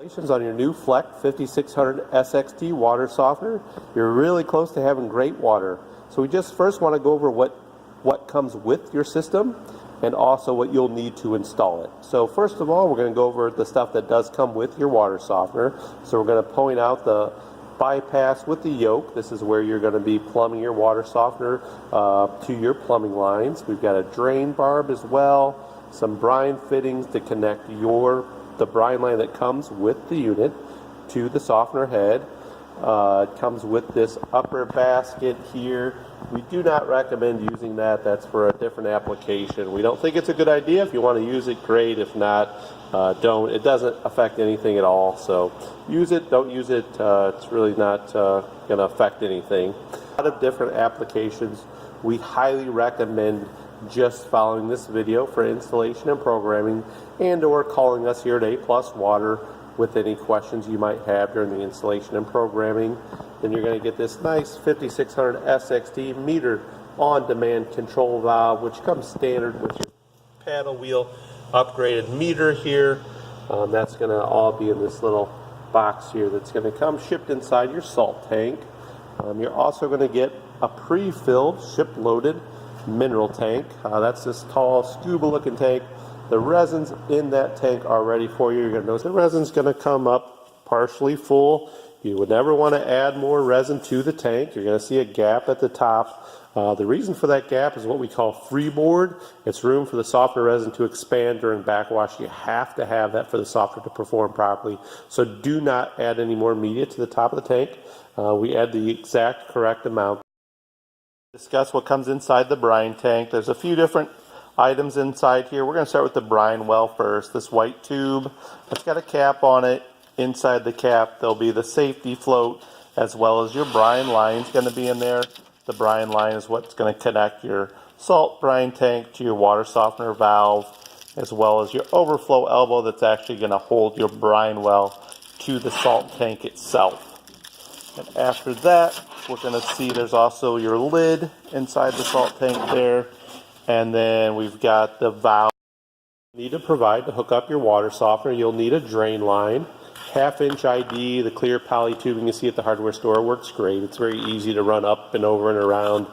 On your new Fleck 5600 SXT water softener, you're really close to having great water. So we just first want to go over what comes with your system and also what you'll need to install it. So first of all, we're going to go over the stuff that does come with your water softener. So we're going to point out the bypass with the yoke. This is where you're going to be plumbing your water softener to your plumbing lines. We've got a drain barb as well, some brine fittings to connect the brine line that comes with the unit to the softener head. It comes with this upper basket here. We do not recommend using that. That's for a different application. We don't think it's a good idea. If you want to use it, great. If not, don't. It doesn't affect anything at all. So use it, don't use it. It's really not going to affect anything. A lot of different applications. We highly recommend just following this video for installation and programming, and or calling us here at A+ Water with any questions you might have during the installation and programming. Then you're going to get this nice 5600 SXT meter on-demand control valve, which comes standard with your paddle wheel upgraded meter here. That's going to all be in this little box here that's going to come shipped inside your salt tank. You're also going to get a pre-filled, ship-loaded mineral tank. That's this tall scuba looking tank. The resins in that tank are ready for you. You're going to notice the resin's going to come up partially full. You would never want to add more resin to the tank. You're going to see a gap at the top. The reason for that gap is what we call freeboard. It's room for the softener resin to expand during backwash. You have to have that for the softener to perform properly. So do not add any more media to the top of the tank. We add the exact correct amount. Discuss what comes inside the brine tank. There's a few different items inside here. We're going to start with the brine well first. This white tube, it's got a cap on it. Inside the cap there'll be the safety float, as well as your brine line is going to be in there. The brine line is what's going to connect your salt brine tank to your water softener valve, as well as your overflow elbow that's actually going to hold your brine well to the salt tank itself. And after that, we're going to see there's also your lid inside the salt tank there. And then we've got the valve you need to provide to hook up your water softener. You'll need a drain line, 1/2-inch ID. The clear poly tubing you see at the hardware store works great. It's very easy to run up and over and around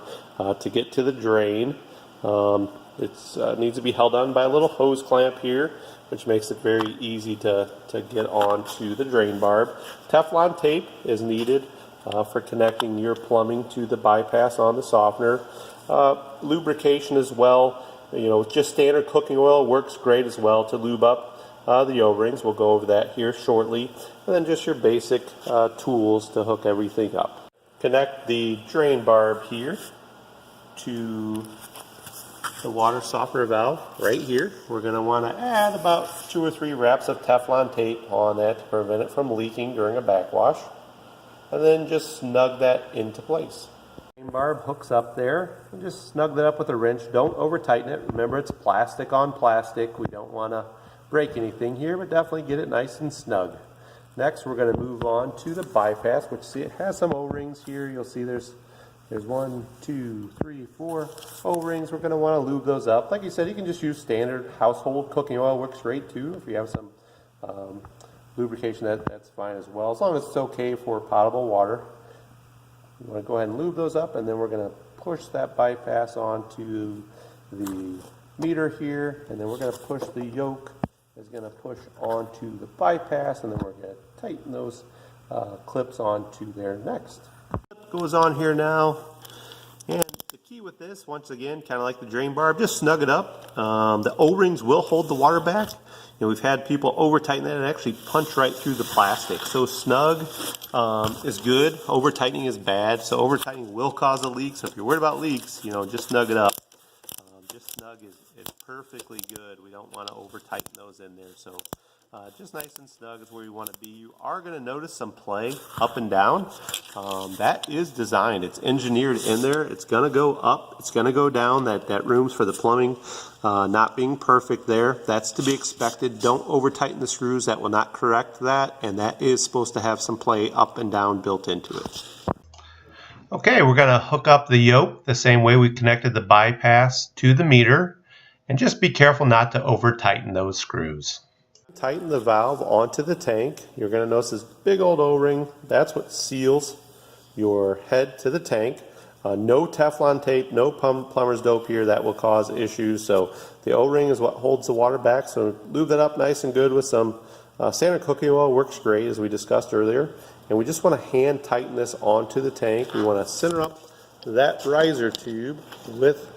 to get to the drain. It needs to be held on by a little hose clamp here, which makes it very easy to get onto the drain barb. Teflon tape is needed for connecting your plumbing to the bypass on the softener. Lubrication as well, just standard cooking oil works great as well to lube up the O-rings. We'll go over that here shortly. And then just your basic tools to hook everything up. Connect the drain barb here to the water softener valve right here. We're going to want to add about 2 or 3 wraps of Teflon tape on that to prevent it from leaking during a backwash. And then just snug that into place. Drain barb hooks up there, and just snug that up with a wrench. Don't over tighten it. Remember, it's plastic on plastic. We don't want to break anything here, but definitely get it nice and snug. Next, we're going to move on to the bypass, which see it has some O-rings here. You'll see there's 1, 2, 3, 4 O-rings. We're going to want to lube those up. Like you said, you can just use standard household cooking oil. Works great too. If you have some lubrication, that's fine as well, as long as it's okay for potable water. You want to go ahead and lube those up, and then we're going to push that bypass onto the meter here, and then we're going to push the yoke is going to push onto the bypass, and then we're going to tighten those clips onto there next. Clip goes on here now, and the key with this, once again, kind of like the drain barb, just snug it up. The O-rings will hold the water back. We've had people over tighten that and actually punch right through the plastic. So snug is good. Over tightening is bad. So over tightening will cause a leak. So if you're worried about leaks, just snug it up. Just snug is perfectly good. We don't want to over tighten those in there. So just nice and snug is where you want to be. You are going to notice some play up and down. That is designed. It's engineered in there. It's going to go up. It's going to go down. That room's for the plumbing not being perfect there. That's to be expected. Don't over tighten the screws. That will not correct that. And that is supposed to have some play up and down built into it. Okay, we're going to hook up the yoke the same way we connected the bypass to the meter. And just be careful not to over tighten those screws. Tighten the valve onto the tank. You're going to notice this big old O-ring. That's what seals your head to the tank. No Teflon tape, no plumber's dope here. That will cause issues. So the O-ring is what holds the water back. So lube that up nice and good with some standard cooking oil. Works great, as we discussed earlier. And we just want to hand tighten this onto the tank. We want to center up that riser tube with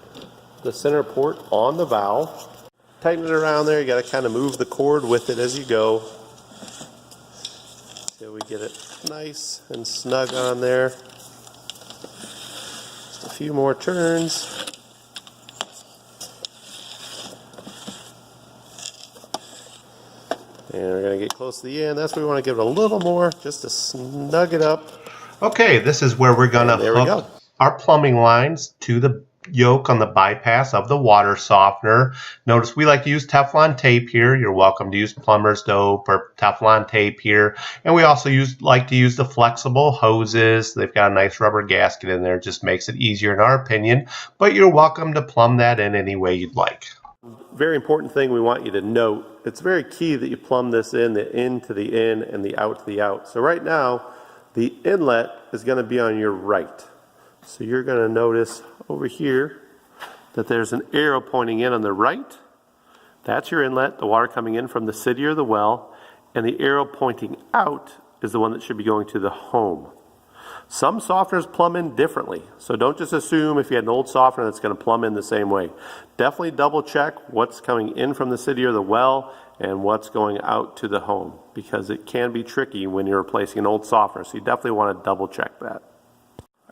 the center port on the valve. Tighten it around there. You got to kind of move the cord with it as you go. So we get it nice and snug on there. Just a few more turns. And we're going to get close to the end. That's where we want to give it a little more just to snug it up. Okay, this is where we're going to hook our plumbing lines to the yoke on the bypass of the water softener. Notice we like to use Teflon tape here. You're welcome to use plumber's dope or Teflon tape here. And we also like to use the flexible hoses. They've got a nice rubber gasket in there. It just makes it easier in our opinion. But you're welcome to plumb that in any way you'd like. Very important thing we want you to note. It's very key that you plumb this in, the in to the in and the out to the out. So right now, the inlet is going to be on your right. So you're going to notice over here that there's an arrow pointing in on the right. That's your inlet, the water coming in from the city or the well. And the arrow pointing out is the one that should be going to the home. Some softeners plumb in differently. So don't just assume if you had an old softener that's going to plumb in the same way. Definitely double check what's coming in from the city or the well and what's going out to the home, because it can be tricky when you're replacing an old softener. So you definitely want to double check that.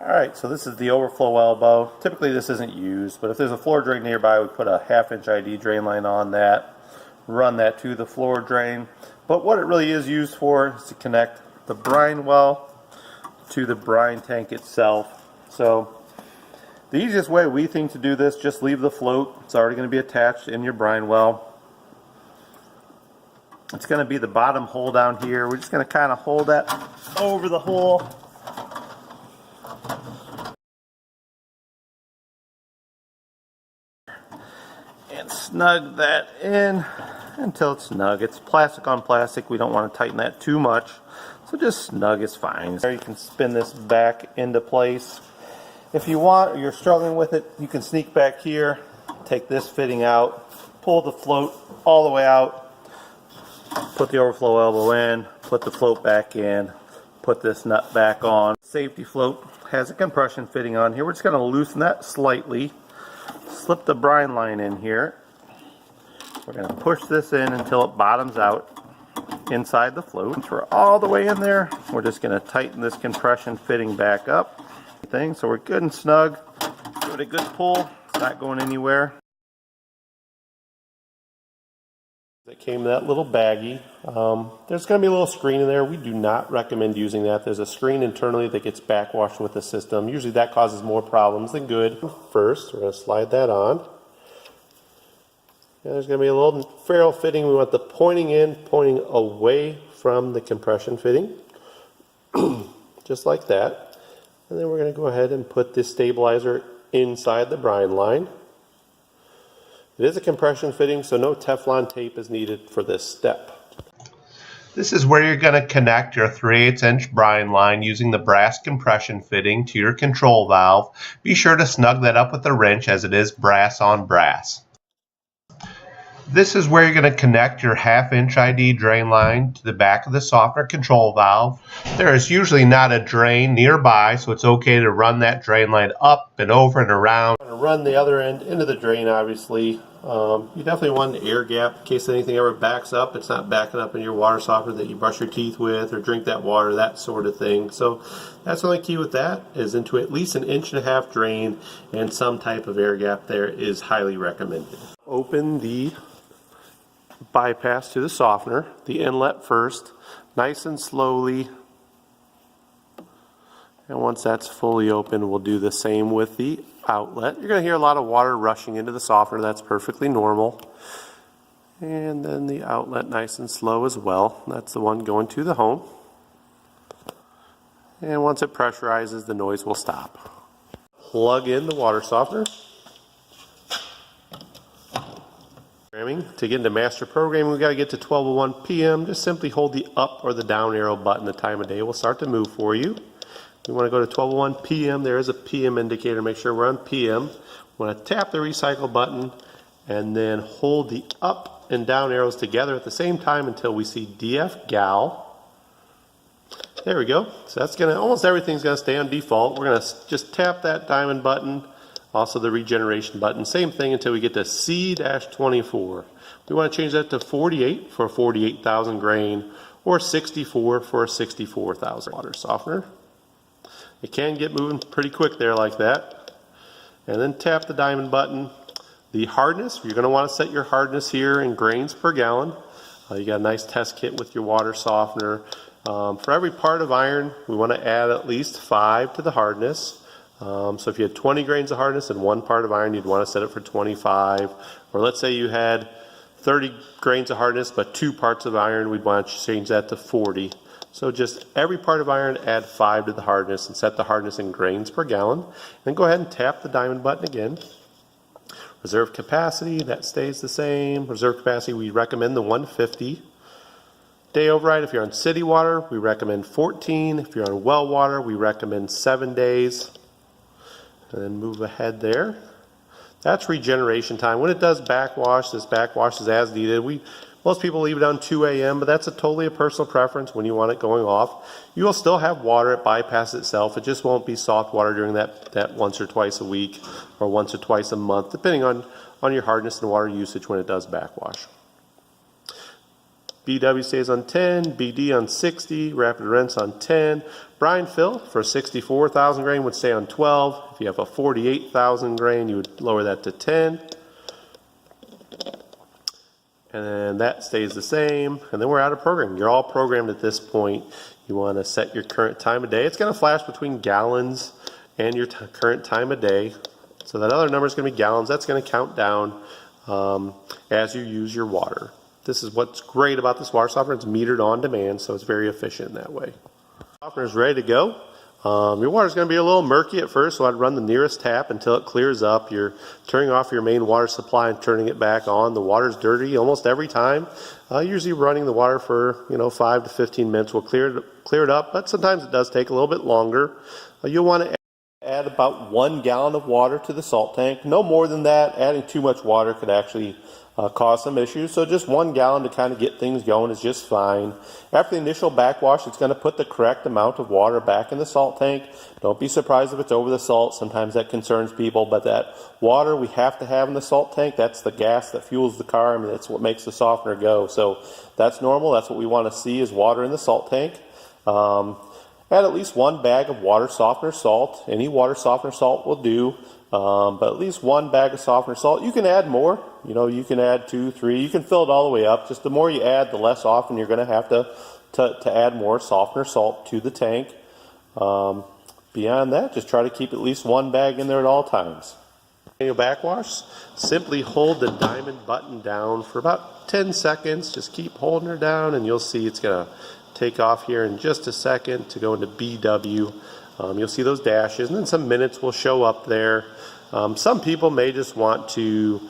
Alright, so this is the overflow elbow. Typically this isn't used, but if there's a floor drain nearby, we put a 1/2 inch ID drain line on that, run that to the floor drain. But what it really is used for is to connect the brine well to the brine tank itself. So the easiest way we think to do this, just leave the float. It's already going to be attached in your brine well. It's going to be the bottom hole down here. We're just going to kind of hold that over the hole. And snug that in until it's snug. It's plastic on plastic. We don't want to tighten that too much. So just snug is fine. There you can spin this back into place. If you want, or you're struggling with it, you can sneak back here, take this fitting out, pull the float all the way out, put the overflow elbow in, put the float back in, put this nut back on. Safety float has a compression fitting on here. We're just going to loosen that slightly. Slip the brine line in here. We're going to push this in until it bottoms out inside the float. Once we're all the way in there, we're just going to tighten this compression fitting back up. So we're good and snug. Give it a good pull. It's not going anywhere. It came in that little baggie. There's going to be a little screen in there. We do not recommend using that. There's a screen internally that gets backwashed with the system. Usually that causes more problems than good. First, we're going to slide that on. And there's going to be a little ferrule fitting. We want the pointing in, pointing away from the compression fitting. Just like that. And then we're going to go ahead and put this stabilizer inside the brine line. It is a compression fitting, so no Teflon tape is needed for this step. This is where you're going to connect your 3/8 inch brine line using the brass compression fitting to your control valve. Be sure to snug that up with a wrench, as it is brass on brass. This is where you're going to connect your 1/2 inch ID drain line to the back of the softener control valve. There is usually not a drain nearby, so it's okay to run that drain line up and over and around. Run the other end into the drain, obviously. You definitely want an air gap in case anything ever backs up. It's not backing up in your water softener that you brush your teeth with or drink that water, that sort of thing. So that's the only key with that, is into at least an 1.5 inch drain, and some type of air gap there is highly recommended. Open the bypass to the softener, the inlet first, nice and slowly. And once that's fully open, we'll do the same with the outlet. You're going to hear a lot of water rushing into the softener. That's perfectly normal. And then the outlet nice and slow as well. That's the one going to the home. And once it pressurizes, the noise will stop. Plug in the water softener. To get into master programming, we got to get to 12:01 p.m. Just simply hold the up or the down arrow button. The time of day will start to move for you. We want to go to 12:01 p.m. There is a p.m. indicator. Make sure we're on p.m. We want to tap the recycle button and then hold the up and down arrows together at the same time until we see DF gal. There we go. So that's gonna, almost everything's gonna stay on default. We're gonna just tap that diamond button. Also the regeneration button, same thing until we get to C-24. We want to change that to 48 for a 48,000 grain or 64 for a 64,000 water softener. It can get moving pretty quick there like that. And then tap the diamond button. The hardness, you're going to want to set your hardness here in grains per gallon. You got a nice test kit with your water softener. For every part of iron, we want to add at least 5 to the hardness. So if you had 20 grains of hardness in one part of iron, you'd want to set it for 25. Or let's say you had 30 grains of hardness but 2 parts of iron, we'd want to change that to 40. So just every part of iron, add 5 to the hardness and set the hardness in grains per gallon. Then go ahead and tap the diamond button again. Reserve capacity, that stays the same. Reserve capacity, we recommend the 150. Day override, if you're on city water, we recommend 14. If you're on well water, we recommend 7 days. And then move ahead there. That's regeneration time. When it does backwash, this backwash is as needed. Most people leave it on 2 a.m., but that's totally a personal preference when you want it going off. You will still have water, it bypasses itself. It just won't be soft water during that once or twice a week or once or twice a month, depending on your hardness and water usage when it does backwash. BW stays on 10, BD on 60, rapid rinse on 10. Brine fill for 64,000 grain would stay on 12. If you have a 48,000 grain, you would lower that to 10. And then that stays the same. And then we're out of programming. You're all programmed at this point. You want to set your current time of day. It's going to flash between gallons and your current time of day. So that other number is going to be gallons. That's going to count down as you use your water. This is what's great about this water softener. It's metered on demand, so it's very efficient in that way. Softener is ready to go. Your water is going to be a little murky at first, so I'd run the nearest tap until it clears up. You're turning off your main water supply and turning it back on. The water's dirty almost every time. Usually running the water for 5 to 15 minutes will clear it up, but sometimes it does take a little bit longer. You'll want to add about 1 gallon of water to the salt tank. No more than that. Adding too much water could actually cause some issues. So just 1 gallon to kind of get things going is just fine. After the initial backwash, it's going to put the correct amount of water back in the salt tank. Don't be surprised if it's over the salt. Sometimes that concerns people, but that water we have to have in the salt tank, that's the gas that fuels the car. I mean, that's what makes the softener go. So that's normal. That's what we want to see is water in the salt tank. Add at least 1 bag of water softener salt. Any water softener salt will do. But at least 1 bag of softener salt. You can add more. You can add 2, 3. You can fill it all the way up. Just the more you add, the less often you're going to have to add more softener salt to the tank. Beyond that, just try to keep at least 1 bag in there at all times. Manual backwash, simply hold the diamond button down for about 10 seconds. Just keep holding her down and you'll see it's going to take off here in just a second to go into BW. You'll see those dashes and then some minutes will show up there. Some people may just want to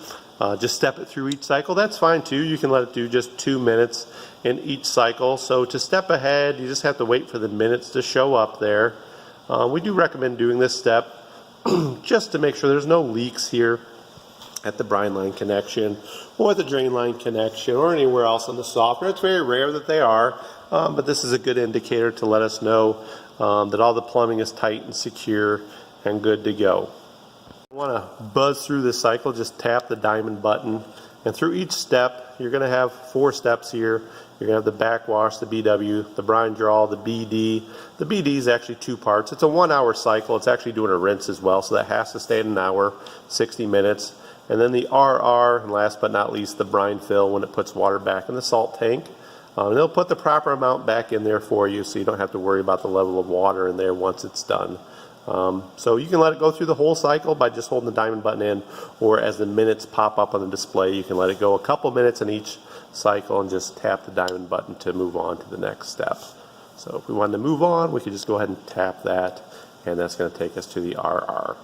just step it through each cycle. That's fine too. You can let it do just 2 minutes in each cycle. So to step ahead, you just have to wait for the minutes to show up there. We do recommend doing this step just to make sure there's no leaks here at the brine line connection or the drain line connection or anywhere else on the softener. It's very rare that they are, but this is a good indicator to let us know that all the plumbing is tight and secure and good to go. You want to buzz through this cycle, just tap the diamond button, and through each step you're going to have 4 steps here. You're going to have the backwash, the BW, the brine draw, the BD. The BD is actually 2 parts. It's a 1-hour cycle. It's actually doing a rinse as well, so that has to stay at an hour, 60 minutes. And then the RR, and last but not least, the brine fill when it puts water back in the salt tank. And they'll put the proper amount back in there for you so you don't have to worry about the level of water in there once it's done. So you can let it go through the whole cycle by just holding the diamond button in, or as the minutes pop up on the display, you can let it go a couple minutes in each cycle and just tap the diamond button to move on to the next step. So if we wanted to move on, we could just go ahead and tap that, and that's going to take us to the RR.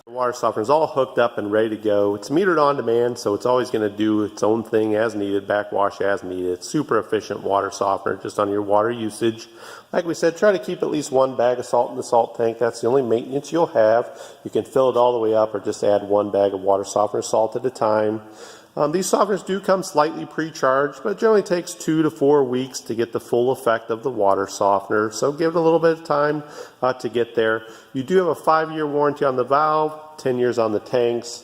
Water softener is all hooked up and ready to go. It's metered on demand, so it's always going to do its own thing as needed, backwash as needed. It's super efficient water softener just on your water usage. Like we said, try to keep at least one bag of salt in the salt tank. That's the only maintenance you'll have. You can fill it all the way up or just add one bag of water softener salt at a time. These softeners do come slightly pre-charged, but it generally takes 2 to 4 weeks to get the full effect of the water softener. So give it a little bit of time to get there. You do have a 5-year warranty on the valve, 10 years on the tanks.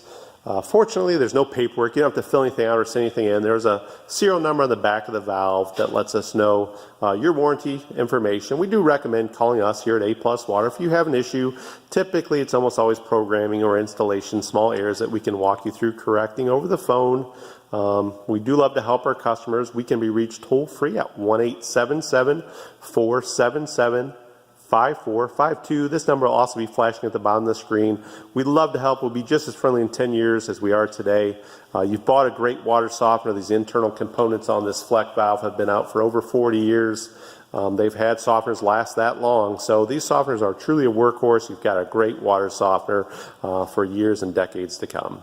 Fortunately, there's no paperwork. You don't have to fill anything out or send anything in. There's a serial number on the back of the valve that lets us know your warranty information. We do recommend calling us here at A+ Water if you have an issue. Typically, it's almost always programming or installation, small errors that we can walk you through correcting over the phone. We do love to help our customers. We can be reached toll-free at 1-877-477-5452. This number will also be flashing at the bottom of the screen. We'd love to help. We'll be just as friendly in 10 years as we are today. You've bought a great water softener. These internal components on this Fleck valve have been out for over 40 years. They've had softeners last that long. So these softeners are truly a workhorse. You've got a great water softener for years and decades to come.